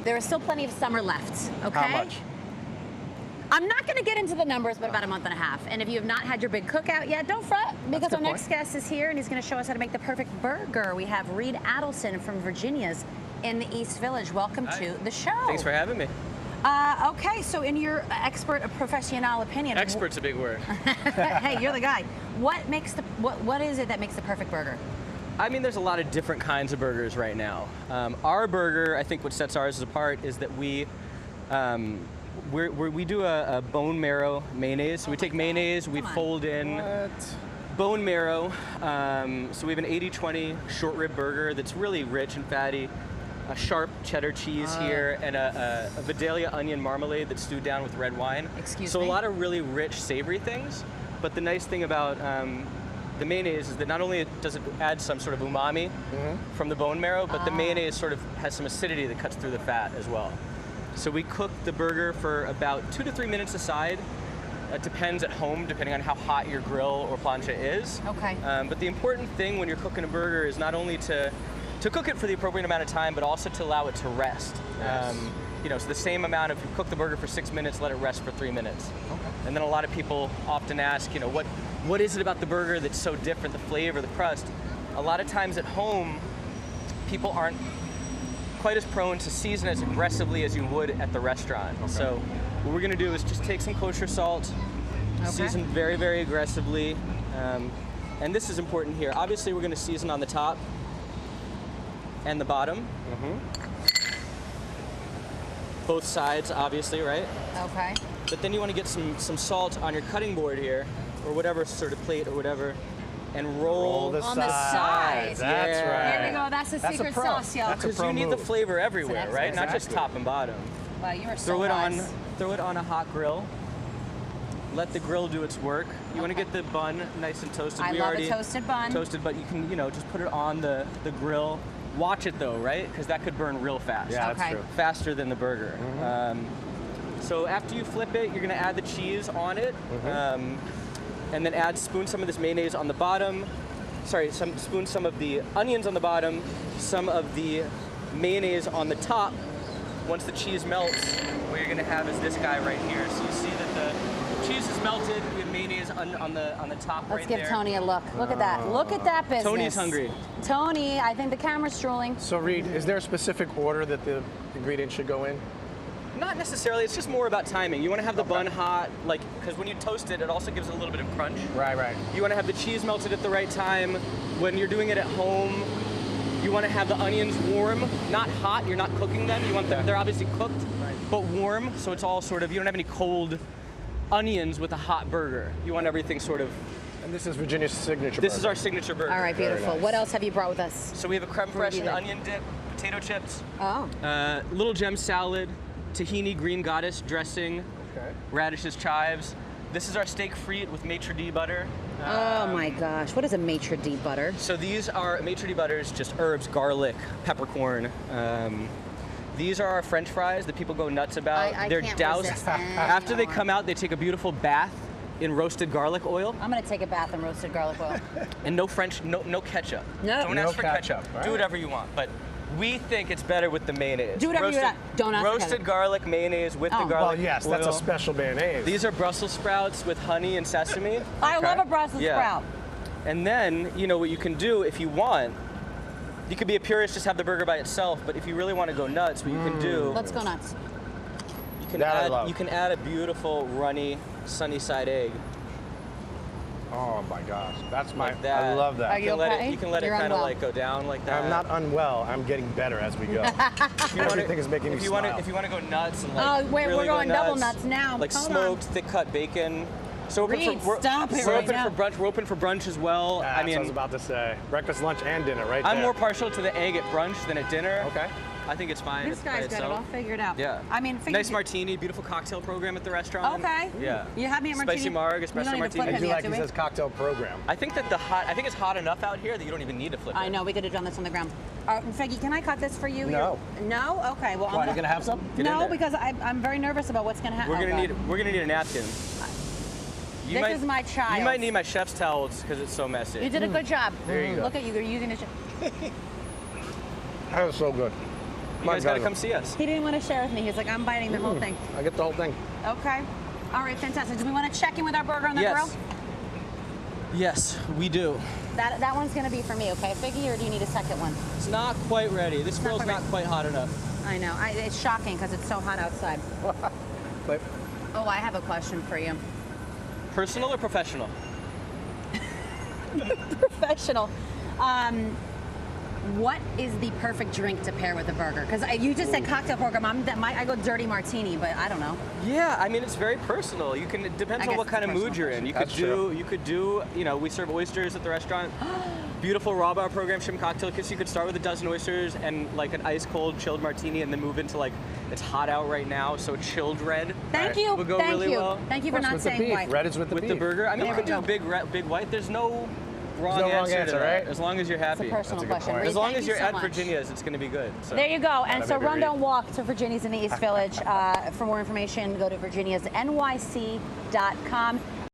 There is still plenty of summer left, okay? How much? I'm not going to get into the numbers, but about a month and a half. And if you have not had your big cookout yet, don't fret, because our next guest is here and he's going to show us how to make the perfect burger. We have Reed Adelson from Virginia's in the East Village. Welcome to the show. Thanks for having me. Okay, so in your expert, professional opinion, expert's a big word. Hey, you're the guy. What makes the what is it that makes the perfect burger? I mean, there's a lot of different kinds of burgers right now. Our burger, I think what sets ours apart is that we do a bone marrow mayonnaise. So we take mayonnaise, we fold in bone marrow. So we have an 80-20 short rib burger that's really rich and fatty. A sharp cheddar cheese here, and a Vidalia onion marmalade that's stewed down with red wine. Excuse me? So a lot of really rich, savory things. But the nice thing about the mayonnaise is that not only does it add some sort of umami from the bone marrow, but the mayonnaise sort of has some acidity that cuts through the fat as well. So we cook the burger for about 2 to 3 minutes aside. It depends at home, depending on how hot your grill or plancha is. Okay. But the important thing when you're cooking a burger is not only to cook it for the appropriate amount of time, but also to allow it to rest. Yes. You know, so the same amount, if you cook the burger for 6 minutes, let it rest for 3 minutes. Okay. And then a lot of people often ask, you know, what is it about the burger that's so different, the flavor, the crust? A lot of times at home, people aren't quite as prone to season as aggressively as you would at the restaurant. Okay. So what we're gonna do is just take some kosher salt, season very, very aggressively. And this is important here. Obviously, we're gonna season on the top and the bottom. Both sides, obviously, right? Okay. But then you want to get some salt on your cutting board here, or whatever sort of plate or whatever, and roll on the sides. That's right. There we go. That's the secret sauce, y'all. Because you need the flavor everywhere, right? Exactly. Not just top and bottom. Wow, you are so Throw it nice. Throw it on a hot grill. Let the grill do its work. You want to get the bun nice and toasted. I love a toasted bun. Toasted, but you can, you know, just put it on the grill. Watch it though, right? Because that could burn real fast. Yeah, that's true. Faster than the burger. So after you flip it, you're gonna add the cheese on it, and then spoon some of this mayonnaise on the bottom. Sorry, spoon some of the onions on the bottom, some of the mayonnaise on the top. Once the cheese melts, what you're gonna have is this guy right here. So you see that the cheese is melted. We have mayonnaise on the top right there. Let's give Tony a look. Look at that. Look at that business. Tony's hungry. Tony, I think the camera's drooling. So Reed, is there a specific order that the ingredients should go in? Not necessarily. It's just more about timing. You want to have the bun hot, like, because when you toast it, it also gives it a little bit of crunch. Right, right. You want to have the cheese melted at the right time. When you're doing it at home, you want to have the onions warm, not hot. You're not cooking them. You want them, they're obviously cooked, but warm. So it's all sort of, you don't have any cold onions with a hot burger. You want everything sort of. And this is Virginia's signature This burger. is our signature burger. All right, beautiful. nice. What else have you brought with us? So we have a creme fraiche and onion dip, potato chips, little gem salad, tahini green goddess dressing, radishes, chives. This is our steak frite with maitre d' butter. Oh my gosh, what is a maitre d' butter? So these are, maitre d' butter is just herbs, garlic, peppercorn. These are our French fries that people go nuts about. They're doused. After they come out, they take a beautiful bath in roasted garlic oil. I'm gonna take a bath in roasted garlic oil. And no ketchup. No. Don't ask for ketchup. Right. Do whatever you want. But we think it's better with the mayonnaise. Do whatever you want. Don't ask for roasted ketchup. garlic mayonnaise with the garlic Well, yes, oil. that's a special mayonnaise. These are Brussels sprouts with honey and sesame. I love a Brussels sprout. And then, you know what you can do if you want, you could be a purist, just have the burger by itself, but if you really want to go nuts, what you can do, Let's go nuts. you can add a beautiful runny sunny side egg. Oh my gosh, that's my, Like that. I love that. Are you okay? You can let it You're kind of unwell. like go down like that. I'm not unwell, I'm getting better as we go. Everything is making me smile. If you want to go nuts and like Wait, really we're going go double nuts, nuts now. like Hold smoked, thick cut bacon. So Reed, stop it right now. We're open for brunch as well. That's I mean, what I was about to say. Breakfast, lunch, and dinner, right I'm there. more partial to the egg at brunch than at dinner. Okay. I think it's fine. This guy's got it all figured out. Yeah. I mean, nice martini, beautiful cocktail program at the restaurant. Okay. Yeah. You have me a martini. Spicy marg, We espresso don't need to flip martini. I him do yet, like do he we? says cocktail program. I think it's hot enough out here that you don't even need to flip it. I know, we could have done this on the ground. Feggy, can I cut this for you? No. No? Okay, well, Why, you gonna have some? Get in No, there. because I'm very nervous about what's gonna happen. We're gonna need a napkin. This is my child. You might need my chef's towels because it's so messy. You did a good job. There you go. Look at you, you're using the That was so good. You guys got to come see us. He didn't want to share with me. He's like, I'm biting the whole thing. I get the whole thing. Okay. All right, fantastic. Do we want to check in with our burger on the Yes. grill? Yes, we do. That one's going to be for me, okay, Figgy, or do you need a second one? It's not quite ready. This grill's not quite hot enough. I know. It's shocking because it's so hot outside. But Oh, I have a question for you. Personal or professional? Professional. What is the perfect drink to pair with a burger? Because you just said cocktail program. I go dirty martini, but I don't know. Yeah, I mean it's very personal. You can. It depends I on guess what it's kind a of mood personal you're in. You That's could do. true. You could do. You know, we serve oysters at the restaurant. Beautiful raw bar program, shrimp cocktail kits. You could start with a dozen oysters and like an ice cold chilled martini, and then move into like it's hot out right now, so chilled red. Thank you. Would go Thank really you. well. Thank you for Of course, not with the saying beef. white. Red is with the With beef. the burger, I mean, There you could we do go. big white. There's no wrong no wrong answer to answer, that. right? As long as you're happy. It's a personal That's a good question. point. Reed, As long thank as you you're so at much. Virginia's, it's going to be good. So. There you go. And so baby, run, Reed. don't walk to Virginia's in the East Village. For more information, go to virginiasnyc.com.